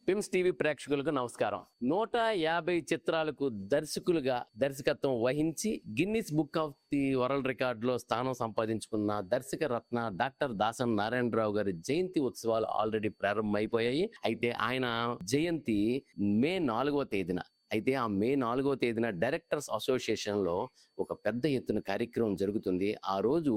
పిమ్స్ TV ప్రేక్షకులకు నమస్కారం. 150 చిత్రాలకు దర్శకులుగా దర్శకత్వం వహించి Guinness book of the world రికార్డులో స్థానం సంపాదించుకున్న దర్శక రత్న డాక్టర్ దాసన్ నారాయణరావు గారి జయంతి ఉత్సవాలు ఆల్రెడీ ప్రారంభమైపోయాయి. అయితే ఆయన జయంతి మే 4వ తేదీన అయితే ఆ మే 4వ తేదీన డైరెక్టర్స్ అసోసియేషన్ లో ఒక పెద్ద ఎత్తున కార్యక్రమం జరుగుతుంది. ఆ రోజు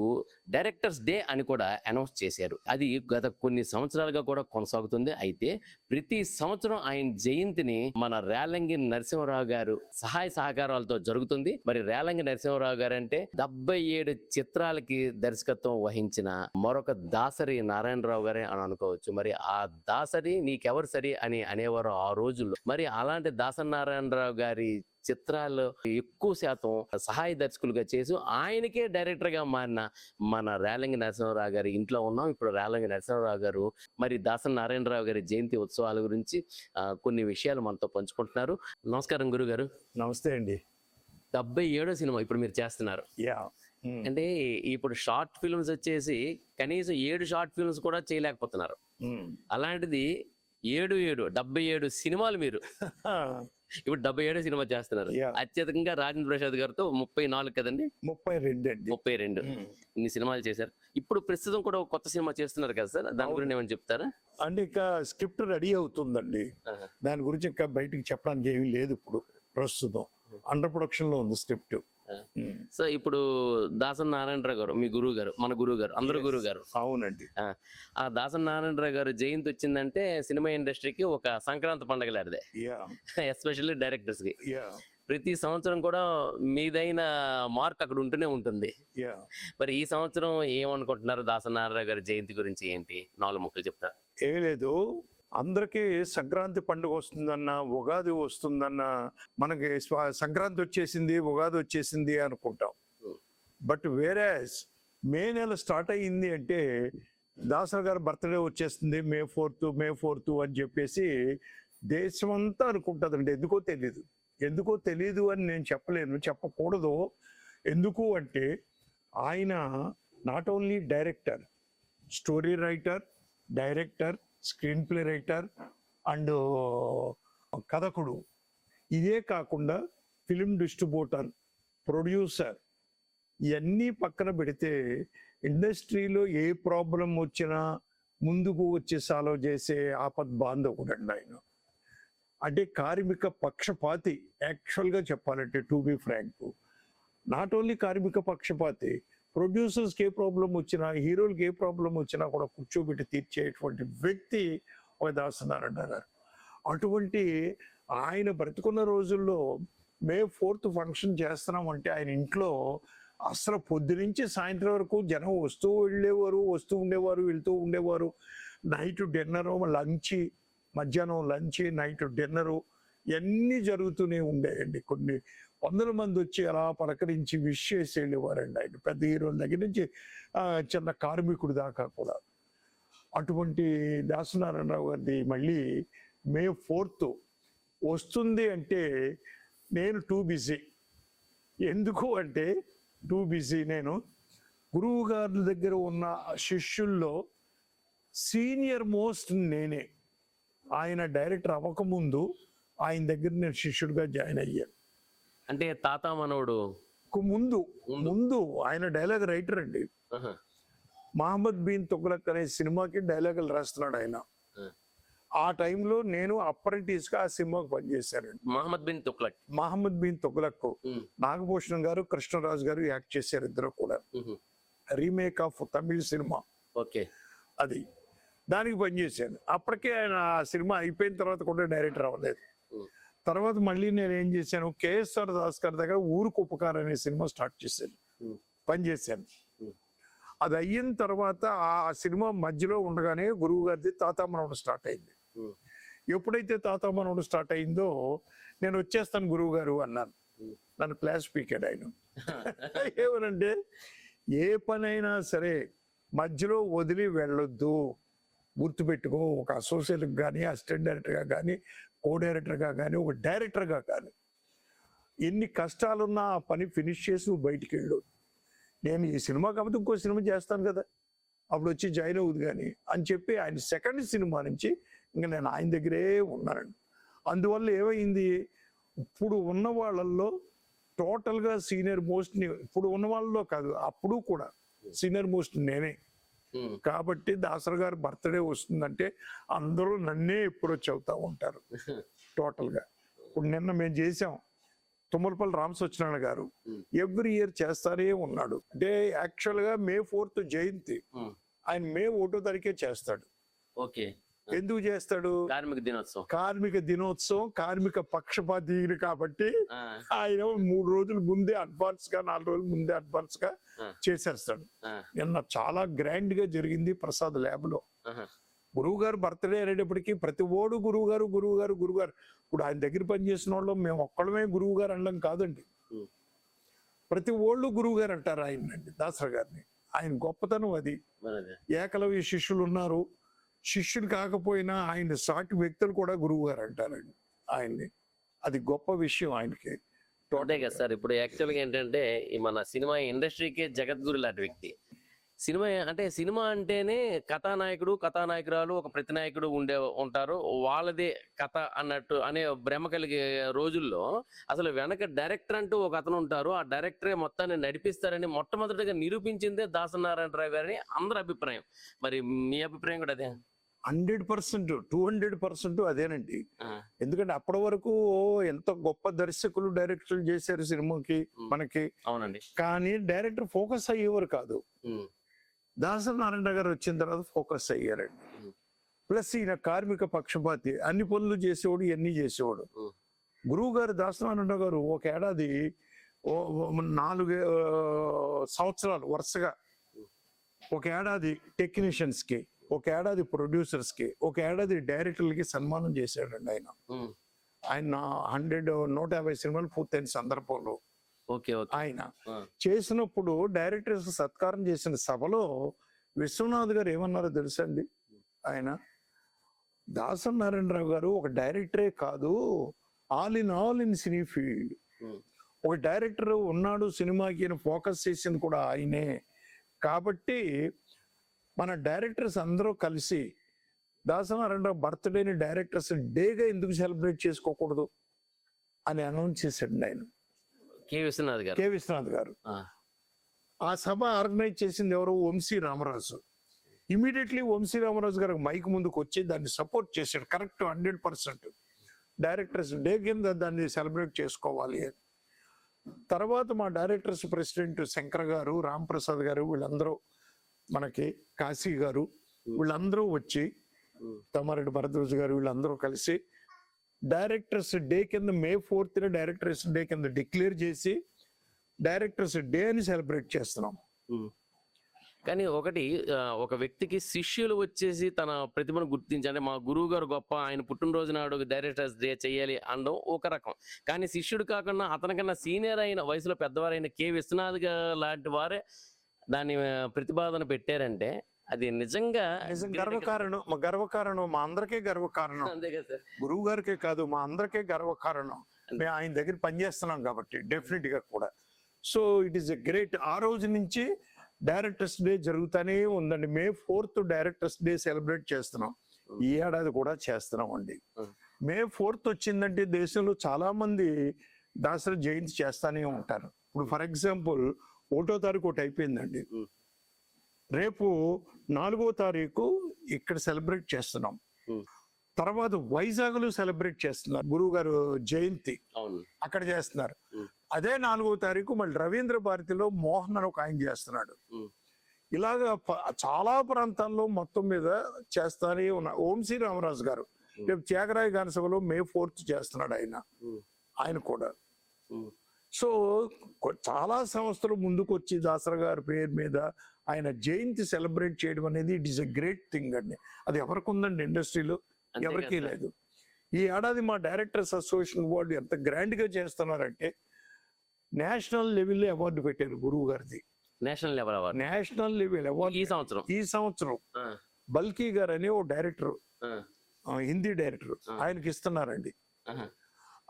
డైరెక్టర్స్ డే అని కూడా అనౌన్స్ చేశారు. అది గత కొన్ని సంవత్సరాలుగా కూడా కొనసాగుతుంది. అయితే ప్రతి సంవత్సరం ఆయన జయంతిని మన రేలంగి నరసింహరావు గారు సహాయ సహకారాలతో జరుగుతుంది. మరి రేలంగి నరసింహరావు గారు అంటే 77 చిత్రాలకి దర్శకత్వం వహించిన మరొక దాసరి నారాయణరావు గారే అని అనుకోవచ్చు. మరి ఆ దాసరి నీకెవరు సరి అని అనేవారు ఆ రోజుల్లో. మరి అలాంటి దాసరి నారాయణరావు గారి చిత్రాలు ఎక్కువ శాతం సహాయ దర్శకులుగా చేసి ఆయనకే డైరెక్టర్ గా మారిన మన రేలంగి నరసింహరావు గారి ఇంట్లో ఉన్నాం. ఇప్పుడు రేలంగి నరసింహరావు గారు మరి దాసరి నారాయణరావు గారి జయంతి ఉత్సవాల గురించి కొన్ని విషయాలు మనతో పంచుకుంటున్నారు. నమస్కారం గురుగారు. నమస్తే అండి. 77వ సినిమా ఇప్పుడు మీరు చేస్తున్నారు. అంటే ఇప్పుడు షార్ట్ ఫిల్మ్స్ వచ్చేసి కనీసం 7 షార్ట్ ఫిల్మ్స్ కూడా చేయలేకపోతున్నారు. అలాంటిది 77 సినిమాలు మీరు ఇప్పుడు 77 సినిమా చేస్తున్నారు. అత్యధికంగా రాజేంద్ర ప్రసాద్ గారితో 34 కదండి, 32 ఇన్ని సినిమాలు చేశారు. ఇప్పుడు ప్రస్తుతం కూడా ఒక కొత్త సినిమా చేస్తున్నారు కదా సార్, దాని గురించి ఏమని చెప్తారా? అంటే ఇంకా స్క్రిప్ట్ రెడీ అవుతుందండి. దాని గురించి ఇంకా బయటికి చెప్పడానికి ఏమీ లేదు. ఇప్పుడు ప్రస్తుతం అండర్ ప్రొడక్షన్ లో ఉంది స్క్రిప్ట్. సో ఇప్పుడు దాసన్ నారాయణరావు గారు మీ గురువు గారు, మన గురువు గారు, అందరు గురువు గారు. అవునండి. ఆ దాసన్ నారాయణరావు గారు జయంతి వచ్చిందంటే సినిమా ఇండస్ట్రీకి ఒక సంక్రాంతి పండుగ లాంటిదే, ఎస్పెషల్లీ డైరెక్టర్స్ కి. ప్రతి సంవత్సరం కూడా మీదైన మార్క్ అక్కడ ఉంటూనే ఉంటుంది. మరి ఈ సంవత్సరం ఏమనుకుంటున్నారు దాసన్ నారాయణరావు గారి జయంతి గురించి? ఏంటి 4 ముక్కలు చెప్తారు? ఏమీ లేదు, అందరికీ సంక్రాంతి పండుగ వస్తుందన్న, ఉగాది వస్తుందన్న, మనకి సంక్రాంతి వచ్చేసింది, ఉగాది వచ్చేసింది అనుకుంటాం. బట్ వేరే మే నెల స్టార్ట్ అయ్యింది అంటే దాసరి గారి బర్త్డే వచ్చేస్తుంది, మే 4th అని చెప్పేసి దేశం అంతా అనుకుంటుందండి. ఎందుకో తెలీదు అని నేను చెప్పలేను, చెప్పకూడదు. ఎందుకు అంటే ఆయన not only director, story writer, director, screenplay writer and కథకుడు. ఇదే కాకుండా ఫిలిం డిస్ట్రిబ్యూటర్, ప్రొడ్యూసర్, ఇవన్నీ పక్కన పెడితే ఇండస్ట్రీలో ఏ ప్రాబ్లం వచ్చినా ముందుకు వచ్చి సాల్వ్ చేసే ఆపద్ బాంధవుడు అండి ఆయన. అంటే కార్మిక పక్షపాతి. యాక్చువల్గా చెప్పాలంటే to be frank, not only కార్మిక పక్షపాతి, ప్రొడ్యూసర్స్కి ఏ ప్రాబ్లం వచ్చినా, హీరోలకి ఏ ప్రాబ్లం వచ్చినా కూడా కూర్చోబెట్టి తీర్చేటువంటి వ్యక్తి ఒక దాసరి నారాయణరావు గారు. అటువంటి ఆయన బ్రతుకున్న రోజుల్లో మే 4th ఫంక్షన్ చేస్తున్నామంటే ఆయన ఇంట్లో అసలు పొద్దునుంచి సాయంత్రం వరకు జనం వస్తూ ఉండేవారు, వెళ్తూ ఉండేవారు. నైట్ డిన్నరు, మధ్యాహ్నం లంచ్, నైట్ డిన్నరు ఇవన్నీ జరుగుతూనే ఉండేయండి. కొన్ని 100 మంది వచ్చి అలా పలకరించి విష్ చేసి వెళ్ళేవారండి ఆయన. పెద్ద హీరోల దగ్గర నుంచి చిన్న కార్మికుడి దాకా కూడా. అటువంటి దాసరి నారాయణరావు గారిది మళ్ళీ మే 4th వస్తుంది అంటే నేను టూ బిజీ. ఎందుకు అంటే టూ బిజీ. నేను గురువు గారి దగ్గర ఉన్న శిష్యుల్లో సీనియర్ మోస్ట్ నేనే. ఆయన డైరెక్టర్ అవ్వకముందు ఆయన దగ్గర నేను శిష్యుడిగా జాయిన్ అయ్యాను. అంటే తాత మనవడు ముందు ఆయన డైలాగ్ రైటర్ అండి. మహమ్మద్ బిన్ తుగ్లక్ అనే సినిమాకి డైలాగులు రాస్తున్నాడు ఆయన. ఆ టైంలో నేను అప్రెంటిస్ గా ఆ సినిమాకి పనిచేశానండి. మహమ్మద్ బిన్ తుగ్లక్ నాగభూషణం గారు, కృష్ణరాజు గారు యాక్ట్ చేశారు, ఇద్దరు కూడా. రీమేక్ ఆఫ్ తమిళ సినిమా అది. దానికి పనిచేశాను. అప్పటికే ఆయన ఆ సినిమా అయిపోయిన తర్వాత కూడా డైరెక్టర్ అవ్వలేదు. తర్వాత మళ్ళీ నేను ఏం చేశాను, కేఎస్ఆర్ దాస్ గారి దగ్గర ఊరుకు ఉపకారం అనే సినిమా స్టార్ట్ చేశాను, పనిచేశాను. అది అయిన తర్వాత ఆ సినిమా మధ్యలో ఉండగానే గురువు గారిది తాతా మనవడు స్టార్ట్ అయింది. ఎప్పుడైతే తాతా మనవడు స్టార్ట్ అయిందో నేను వచ్చేస్తాను గురువు గారు అన్నాను. నన్ను క్లాస్ పీకాడు ఆయన. ఏమనంటే ఏ పనైనా సరే మధ్యలో వదిలి వెళ్ళొద్దు, గుర్తుపెట్టుకో. ఒక అసోసియేట్గా కానీ, అసిస్టెంట్ డైరెక్టర్గా కానీ, కో డైరెక్టర్గా కానీ, ఒక డైరెక్టర్గా కానీ, ఎన్ని కష్టాలున్నా ఆ పని ఫినిష్ చేసి నువ్వు బయటికి వెళ్ళు. నేను ఈ సినిమా కాకపోతే ఇంకో సినిమా చేస్తాను కదా, అప్పుడు వచ్చి జాయిన్ అవుద్ది కానీ అని చెప్పి ఆయన సెకండ్ సినిమా నుంచి ఇంకా నేను ఆయన దగ్గరే ఉన్నానండి. అందువల్ల ఏమైంది, ఇప్పుడు ఉన్న వాళ్ళల్లో టోటల్గా సీనియర్ మోస్ట్, ఇప్పుడు ఉన్న వాళ్ళలో కాదు, అప్పుడు కూడా సీనియర్ మోస్ట్ నేనే. కాబట్టి దాసరి గారి బర్త్డే వస్తుందంటే అందరూ నన్నే అప్రోచ్ అవుతా ఉంటారు టోటల్గా. ఇప్పుడు నిన్న మేము చేసాం, తుమ్మలపల్లి రామసత్యనారాయణ గారు ఎవ్రీ ఇయర్ చేస్తానే ఉన్నాడు. అంటే యాక్చువల్గా May 4th జయంతి, ఆయన May 1వ తారీఖే చేస్తాడు. ఓకే. ఎందుకు చేస్తాడు? కార్మిక దినోత్సవం. కార్మిక దినోత్సవం, కార్మిక పక్షపాతి కాబట్టి ఆయన 3 రోజుల ముందే అడ్వాన్స్ గా, 4 రోజుల ముందే అడ్వాన్స్ గా చేసేస్తాడు. నిన్న చాలా గ్రాండ్ గా జరిగింది ప్రసాద్ ల్యాబ్ లో. గురువు గారు బర్త్డే అనేటప్పటికీ ప్రతి ఓడు గురువు గారు గురువు గారు గురువు గారు. ఇప్పుడు ఆయన దగ్గర పనిచేసిన వాళ్ళు మేము ఒక్కడమే గురువు గారు అనడం కాదండి, ప్రతి ఓళ్ళు గురువు గారు అంటారు ఆయనండి, దాసరి గారిని. ఆయన గొప్పతనం అది. ఏకలవ్య శిష్యులు ఉన్నారు, శిష్యులు కాకపోయినా ఆయన సాటి వ్యక్తులు కూడా గురువు గారు అంటారండి ఆయన్ని. అది గొప్ప విషయం ఆయనకి. అంతే కదా సార్. ఇప్పుడు యాక్చువల్గా ఏంటంటే ఈ మన సినిమా ఇండస్ట్రీకే జగద్గురు లాంటి వ్యక్తి. సినిమా అంటేనే కథానాయకుడు కథానాయకురాలు ఒక ప్రతినాయకుడు ఉంటారు, వాళ్ళదే కథ అన్నట్టు అనే భ్రమ కలిగే రోజుల్లో అసలు వెనక డైరెక్టర్ అంటూ ఒక అతను ఉంటారు, ఆ డైరెక్టరే మొత్తాన్ని నడిపిస్తారని మొట్టమొదటిగా నిరూపించిందే దాసనారాయణరావు గారిని అందరి అభిప్రాయం. మరి మీ అభిప్రాయం కూడా అదే? 100%, 200% అదేనండి. ఎందుకంటే అప్పటి వరకు ఎంత గొప్ప దర్శకులు డైరెక్టర్లు చేశారు సినిమాకి మనకి. అవునండి. కానీ డైరెక్టర్ ఫోకస్ అయ్యేవారు కాదు. దాసరి నారాయణ గారు వచ్చిన తర్వాత ఫోకస్ అయ్యారండి. ప్లస్ ఈయన కార్మిక పక్షపాతి, అన్ని పనులు చేసేవాడు, ఇవన్నీ చేసేవాడు. గురువు గారు దాసరి నారాయణ గారు ఒక ఏడాది 4 సంవత్సరాలు వరుసగా, ఒక ఏడాది టెక్నీషియన్స్ కి, ఒక ఏడాది ప్రొడ్యూసర్స్ కి, ఒక ఏడాది డైరెక్టర్లకి సన్మానం చేశాడండి ఆయన. ఆయన 150 సినిమాలు పూర్తయిన సందర్భంలో ఆయన చేసినప్పుడు డైరెక్టర్స్ సత్కారం చేసిన సభలో విశ్వనాథ్ గారు ఏమన్నారో తెలుసండి, ఆయన దాసరి నారాయణరావు గారు ఒక డైరెక్టరే కాదు, ఆల్ ఇన్ సినీ ఫీల్డ్. ఒక డైరెక్టర్ ఉన్నాడు సినిమాకి ఫోకస్ చేసింది కూడా ఆయనే. కాబట్టి మన డైరెక్టర్స్ అందరూ కలిసి దాసరి నారాయణరావు బర్త్డేని డైరెక్టర్స్ డేగా ఎందుకు సెలబ్రేట్ చేసుకోకూడదు అని అనౌన్స్ చేశాడు ఆయన, కె. విశ్వనాథ్ గారు. ఆ సభ ఆర్గనైజ్ చేసింది ఎవరు? వంశీ రామరాజు. ఇమీడియట్లీ వంశీ రామరాజు గారు మైక్ ముందుకు వచ్చి దాన్ని సపోర్ట్ చేశాడు. కరెక్ట్, 100% డైరెక్టర్స్ డే కింద దాన్ని సెలబ్రేట్ చేసుకోవాలి అని. తర్వాత మా డైరెక్టర్స్ ప్రెసిడెంట్ శంకర్ గారు, రామ్ ప్రసాద్ గారు, వీళ్ళందరూ, మనకి కాశీ గారు, వీళ్ళందరూ వచ్చి, తమ్మారెడ్డి భరద్వాజ్ గారు, వీళ్ళందరూ కలిసి డైరెక్టర్స్ డే కింద May 4th డైరెక్టర్స్ డే కింద డిక్లేర్ చేసి డైరెక్టర్స్ డే అని సెలబ్రేట్ చేస్తున్నాం. కానీ ఒక వ్యక్తికి శిష్యులు వచ్చేసి తన ప్రతిభను గుర్తించి, అంటే మా గురువు గారు గొప్ప, ఆయన పుట్టినరోజు నాడు డైరెక్టర్స్ డే చేయాలి అనడం ఒక రకం. కానీ శిష్యుడు కాకుండా అతనికన్నా సీనియర్ అయిన, వయసులో పెద్దవారైన కె. విశ్వనాథ్ లాంటి వారే దాన్ని ప్రతిపాదన పెట్టారంటే అది నిజంగా గర్వకారణం, మా అందరికీ గర్వకారణం. గురువు గారికే కాదు, మా అందరికీ గర్వకారణం. మేము ఆయన దగ్గర పనిచేస్తున్నాం కాబట్టి డెఫినెట్ గా కూడా. So it is a great. ఆ రోజు నుంచి డైరెక్టర్స్ డే జరుగుతూనే ఉందండి. May 4th directors day celebrate చేస్తున్నాం. ఈ ఏడాది కూడా చేస్తున్నాం అండి. May 4th వచ్చిందంటే దేశంలో చాలా మంది దాసరి జయంతి చేస్తానే ఉంటారు. ఇప్పుడు ఫర్ ఎగ్జాంపుల్ 1వ తారీఖు ఒకటి అయిపోయిందండి, రేపు 4వ తారీఖు ఇక్కడ సెలబ్రేట్ చేస్తున్నాం. తర్వాత వైజాగ్ లో సెలబ్రేట్ చేస్తున్నారు గురువు గారు జయంతి, అక్కడ చేస్తున్నారు. అదే 4వ తారీఖు మళ్ళీ రవీంద్ర భారతిలో మోహన్ అని ఒక ఆయన చేస్తున్నాడు. ఇలాగా చాలా ప్రాంతాల్లో మొత్తం మీద చేస్తానే ఉన్నా. వంశీ రామరాజు గారు రేపు త్యాగరాయ గాన సభలో May 4th చేస్తున్నాడు ఆయన కూడా. సో చాలా సంస్థలు ముందుకు వచ్చి దాసరి గారి పేరు మీద ఆయన జయంతి సెలబ్రేట్ చేయడం అనేది it is a great thing అండి. అది ఎవరికి ఉందండి ఇండస్ట్రీలో? ఎవరికీ లేదు. ఈ ఏడాది మా డైరెక్టర్స్ అసోసియేషన్ వాళ్ళు ఎంత గ్రాండ్ గా చేస్తున్నారంటే నేషనల్ లెవెల్ అవార్డు పెట్టారు గురువు గారిది. నేషనల్ లెవెల్ అవార్డు ఈ సంవత్సరం బల్కీ గారు అనే ఓ డైరెక్టర్, హిందీ డైరెక్టర్, ఆయనకి ఇస్తున్నారండి.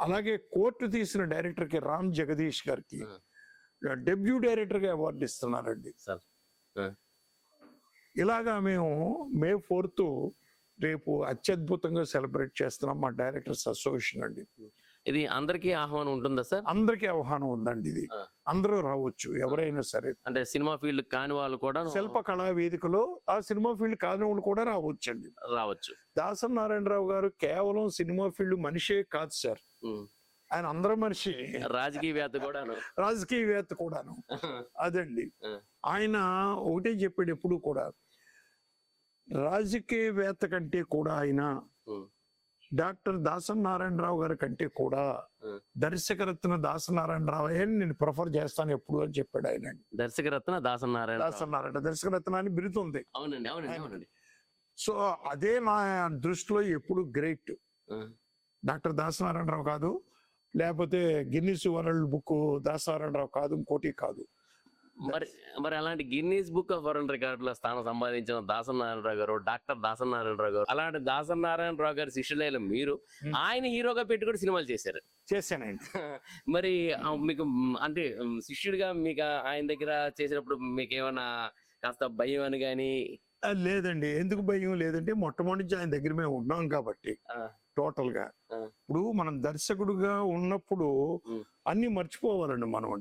అలాగే కోర్టు తీసిన డైరెక్టర్ కి రామ్ జగదీష్ గారికి డెబ్యూ డైరెక్టర్ గా అవార్డు ఇస్తున్నారండి. ఇలాగా మేము May 4th రేపు అత్యద్భుతంగా సెలబ్రేట్ చేస్తున్నాం మా డైరెక్టర్స్ అసోసియేషన్ అండి. ఇది అందరికీ ఆహ్వానం ఉంటుందా సార్? అందరికీ ఆహ్వానం ఉందండి. ఇది అందరూ రావచ్చు, ఎవరైనా సరే. అంటే సినిమా ఫీల్డ్ కాని వాళ్ళు కూడా శిల్పకళా వేదికలో ఆ సినిమా ఫీల్డ్ కాని వాళ్ళు కూడా రావచ్చండి. రావచ్చు. దాసరి నారాయణరావు గారు కేవలం సినిమా ఫీల్డ్ మనిషే కాదు సార్, ఆయన అందరూ మనిషి, రాజకీయవేత్త కూడాను. రాజకీయవేత్త కూడాను. అదండి ఆయన ఒకటే చెప్పాడు ఎప్పుడు కూడా, రాజకీయవేత్త కంటే కూడా ఆయన డాక్టర్ దాసరి నారాయణరావు గారి కంటే కూడా దర్శకరత్న దాసరి నారాయణరావు అని నేను ప్రిఫర్ చేస్తాను ఎప్పుడు అని చెప్పాడు ఆయన. దర్శకరత్న దాసరి నారాయణ. దర్శకరత్న అని బిరుతుంది. అవునండి, అవునండి, అవునండి. సో అదే నా దృష్టిలో ఎప్పుడు గ్రేట్. డాక్టర్ దాసరి నారాయణరావు కాదు, లేకపోతే Guinness world book Dasari Narayana Rao కాదు, ఇంకోటి కాదు. మరి అలాంటి గిన్నీస్ బుక్ ఆఫ్ వరల్డ్ రికార్డుల స్థానం సంపాదించిన దాసరి నారాయణరావు గారు, డాక్టర్ దాసరి నారాయణరావు గారు, అలాంటి దాసరి నారాయణరావు గారి శిష్యులైన మీరు ఆయన హీరోగా పెట్టుకుని సినిమాలు చేశానండి. మరి మీకు అంటే శిష్యుడిగా మీకు ఆయన దగ్గర చేసినప్పుడు మీకు ఏమైనా కాస్త భయం అని గాని? లేదండి, ఎందుకు భయం లేదంటే మొట్టమొదటి నుంచి ఆయన దగ్గర మేము ఉన్నాం కాబట్టి టోటల్ గా. ఇప్పుడు మనం దర్శకుడుగా ఉన్నప్పుడు అన్ని మర్చిపోవాలండి మనం.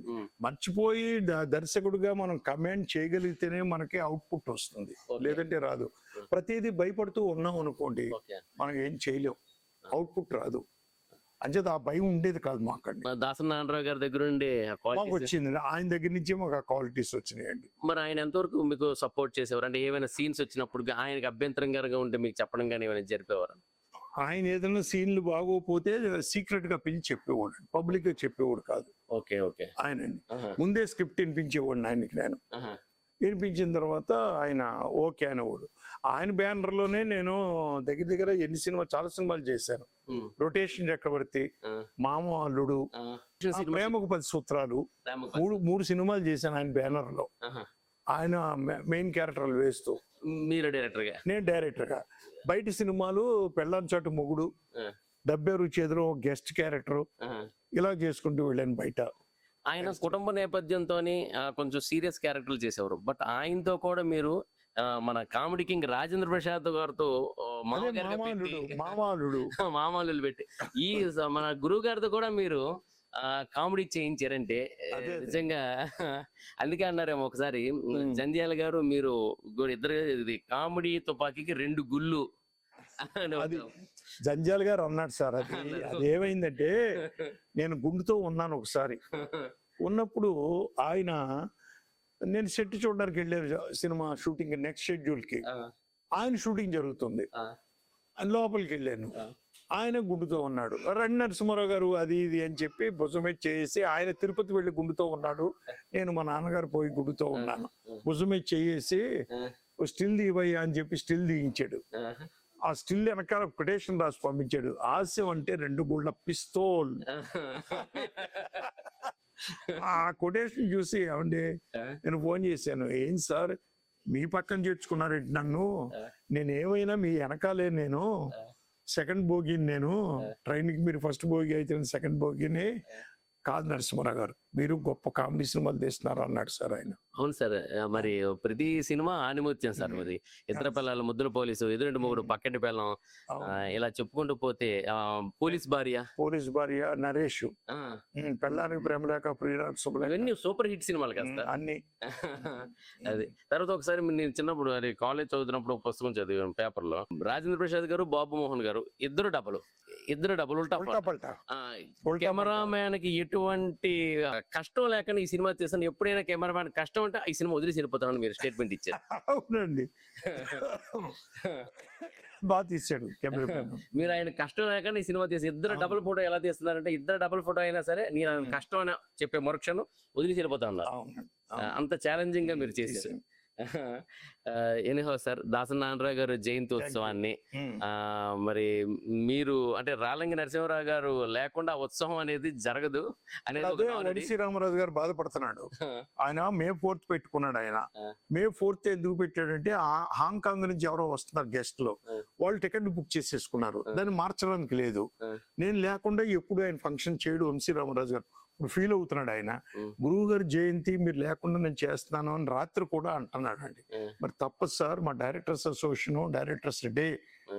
మర్చిపోయి దర్శకుడుగా మనం కమాండ్ చేయగలిగితేనే మనకి అవుట్పుట్ వస్తుంది, లేదంటే రాదు. ప్రతిదీ భయపడుతూ ఉన్నాం అనుకోండి, మనం ఏం చేయలేం, అవుట్పుట్ రాదు. అంచేత ఆ భయం ఉండేది కాదు మాకండి. దాసరి నారాయణరావు గారి దగ్గర నుండి మాకు వచ్చింది, ఆయన దగ్గర నుంచే మాకు ఆ క్వాలిటీస్ వచ్చినాయండి. మరి ఆయన ఎంతవరకు మీకు సపోర్ట్ చేసేవారు? అంటే ఏమైనా సీన్స్ వచ్చినప్పుడు ఆయనకి అభ్యంతరంగా ఉంటే మీకు చెప్పడం కానీ ఏమైనా జరిపేవారు? ఆయన ఏదైనా సీన్లు బాగోపోతే సీక్రెట్ గా పిలిచి చెప్పేవాడు, పబ్లిక్ గా చెప్పేవాడు కాదు. Okay, okay. ఆయనండి ముందే స్క్రిప్ట్ వినిపించేవాడు ఆయనకి. నేను వినిపించిన తర్వాత ఆయన ఓకే అనేవాడు. ఆయన బ్యానర్ లోనే నేను దగ్గర దగ్గర చాలా సినిమాలు చేశాను. రొటేషన్ చక్రవర్తి, మామ అల్లుడు, ప్రేమకు 10 సూత్రాలు, మూడు సినిమాలు చేశాను ఆయన బ్యానర్ లో. ఆయన మెయిన్ క్యారెక్టర్లు వేస్తూ, మీరు డైరెక్టర్ గా, నేను డైరెక్టర్ గా. బయట సినిమాలు పెళ్ళాం చాటు మొగుడు, డబ్బే రుచి ఎదురు గెస్ట్ క్యారెక్టర్, ఇలా చేసుకుంటూ వెళ్ళాను బయట. ఆయన కుటుంబ నేపథ్యంతో కొంచెం సీరియస్ క్యారెక్టర్లు చేసేవారు. బట్ ఆయనతో కూడా మీరు మన కామెడీ కింగ్ రాజేంద్ర ప్రసాద్ గారితో మామాలు పెట్టి ఈ మన గురువు గారితో కూడా మీరు కామెడీ చేయించారంటే నిజంగా అందుకే అన్నారేమో ఒకసారి జంధ్యాల గారు మీరు ఇద్దరు కామెడీ తుపాకీకి 2 గుళ్ళు. అది జంధ్యాల గారు అన్నాడు సార్. అది ఏమైందంటే, నేను గుండుతో ఉన్నాను ఒకసారి. ఉన్నప్పుడు ఆయన, నేను సెట్ చూడడానికి వెళ్ళారు సినిమా షూటింగ్, నెక్స్ట్ షెడ్యూల్ కి. ఆయన షూటింగ్ జరుగుతుంది, లోపలికి వెళ్ళాను. ఆయన గుండుతో ఉన్నాడు. రండి నరసింహారావు గారు అది ఇది అని చెప్పి భుజమే చేసి, ఆయన తిరుపతి వెళ్ళి గుండుతో ఉన్నాడు, నేను మా నాన్నగారు పోయి గుండుతో ఉన్నాను. భుజమే చేసి స్టిల్ తీవయ్యా అని చెప్పి స్టిల్ తీయించాడు. ఆ స్టిల్ వెనకాల కొటేషన్ రాసి పంపించాడు, హాస్యం అంటే 2 గుళ్ళ పిస్తోల్. ఆ కొటేషన్ చూసి ఏమండి నేను ఫోన్ చేశాను, ఏం సార్ మీ పక్కన చేర్చుకున్నారేంటి నన్ను, నేనేమైనా మీ వెనకాలే, నేను సెకండ్ బోగిని, నేను ట్రైన్కి మీరు ఫస్ట్ బోగి అయితే సెకండ్ బోగిని కాదు నరసింహారావు గారు, మీరు గొప్ప కామెడీ సినిమాలు తీస్తున్నారు అన్నాడు సార్ ఆయన. అవును సార్, మరి ప్రతి సినిమా ఆనిముత్యం సార్. మరి ఇద్దరు పిల్లలు, ముద్దుల పోలీసు, ఎదురింటి మూడు, పక్కింటి పిల్లం, ఇలా చెప్పుకుంటూ పోతే పోలీస్ భార్య, నరేష్, పెళ్ళానికి ప్రేమలేక, ప్రియరాజ్ శుభలేఖ, ఇవన్నీ సూపర్ హిట్ సినిమాలు కదా అన్ని. అది తర్వాత ఒకసారి నేను చిన్నప్పుడు అది కాలేజ్ చదువుతున్నప్పుడు పుస్తకం చదివాను పేపర్ లో, రాజేంద్ర ప్రసాద్ గారు, బాబు మోహన్ గారు ఇద్దరు డబుల్ కెమెరామ్యాన్ కి ఎటువంటి కష్టం లేకుండా ఈ సినిమా చేస్తాను, ఎప్పుడైనా కెమెరామ్యాన్ కష్టం అంటే ఈ సినిమా వదిలేసి వెళ్ళిపోతానని మీరు స్టేట్మెంట్ ఇచ్చారు. అవునండి, బాగా తీసాడు మీరు. ఆయన కష్టం లేకుండా ఈ సినిమా తీసి ఇద్దరు డబుల్ ఫోటో ఎలా తీస్తున్నారంటే, ఇద్దరు డబుల్ ఫోటో అయినా సరే నేను ఆయన కష్టం అని చెప్పే మరుక్షణం వదిలేసి వెళ్ళిపోతా ఉన్నారు. అంత ఛాలెంజింగ్ గా మీరు చేశారు. ఎనీహో సార్, దాసరి నారాయణరావు గారు జయంతి ఉత్సవాన్ని మరి మీరు అంటే రాలంగి నరసింహారావు గారు లేకుండా ఉత్సవం అనేది జరగదు అనేది శ్రీరామరాజు గారు బాధపడుతున్నాడు. ఆయన May 4th పెట్టుకున్నాడు. ఆయన May 4th ఎందుకు పెట్టాడంటే, హాంకాంగ్ నుంచి ఎవరో వస్తున్నారు గెస్ట్ లో, వాళ్ళు టికెట్ బుక్ చేసేసుకున్నారు, దాన్ని మార్చడానికి లేదు. నేను లేకుండా ఎప్పుడు ఆయన ఫంక్షన్ చేయడు శ్రీరామరాజు గారు. ఇప్పుడు ఫీల్ అవుతున్నాడు ఆయన. గురువు గారి జయంతి మీరు లేకుండా నేను చేస్తున్నాను అని రాత్రి కూడా అంటున్నాడు అండి. మరి తప్పదు సార్, మా డైరెక్టర్స్ అసోసియేషన్ డైరెక్టర్స్ డే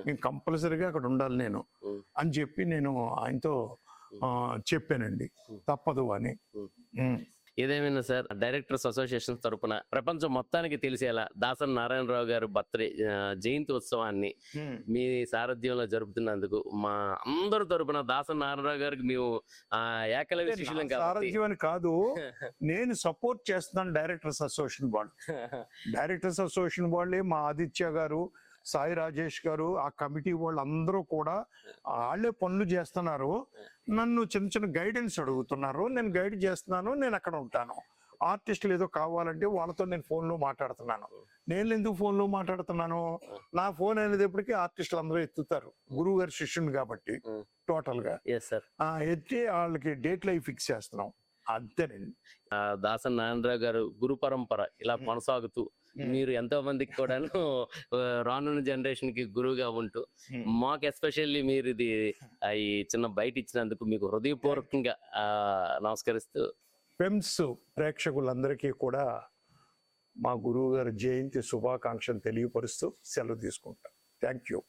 నేను కంపల్సరీగా అక్కడ ఉండాలి నేను అని చెప్పి నేను ఆయనతో చెప్పానండి. తప్పదు అని. ఏదేమైనా సార్, డైరెక్టర్స్ అసోసియేషన్ తరపున ప్రపంచం మొత్తానికి తెలిసేలా దాసరి నారాయణరావు గారు బర్త్డే జయంతి ఉత్సవాన్ని మీ సారథ్యంలో జరుపుతున్నందుకు మా అందరి తరపున దాసరి నారాయణరావు గారికి మేము ఏకలవ్య శిష్యులం కాబట్టి సారథ్యం అని కాదు, నేను సపోర్ట్ చేస్తున్నాను డైరెక్టర్స్ అసోసియేషన్ వాళ్ళు. డైరెక్టర్స్ అసోసియేషన్ వాళ్ళే మా ఆదిత్య గారు, సాయి రాజేష్ గారు, ఆ కమిటీ వాళ్ళు అందరూ కూడా వాళ్ళే పనులు చేస్తున్నారు. నన్ను చిన్న చిన్న గైడెన్స్ అడుగుతున్నారు, నేను గైడ్ చేస్తున్నాను, నేను అక్కడ ఉంటాను. ఆర్టిస్టులు ఏదో కావాలంటే వాళ్ళతో నేను ఫోన్లో మాట్లాడుతున్నాను. నేను ఎందుకు ఫోన్లో మాట్లాడుతున్నాను, నా ఫోన్ అనేటప్పటికీ ఆర్టిస్టులు అందరూ ఎత్తుతారు, గురువు గారి శిష్యుని కాబట్టి టోటల్ గా ఎత్తి వాళ్ళకి డేట్లు అవి ఫిక్స్ చేస్తున్నాం. అంతేనండి. దాసరి నారాయణరావు గారు గురు పరంపర ఇలా కొనసాగుతూ మీరు ఎంతో మందికి కూడాను రానున్న జనరేషన్ కి గురువుగా ఉంటూ మాకు ఎస్పెషల్లీ మీరు ఇది ఈ చిన్న బయట ఇచ్చినందుకు మీకు హృదయపూర్వకంగా నమస్కరిస్తూ, ఫెమ్స్ ప్రేక్షకులందరికీ కూడా మా గురువు గారి జయంతి శుభాకాంక్షలు తెలియపరుస్తూ సెలవు తీసుకుంటాం. Thank you.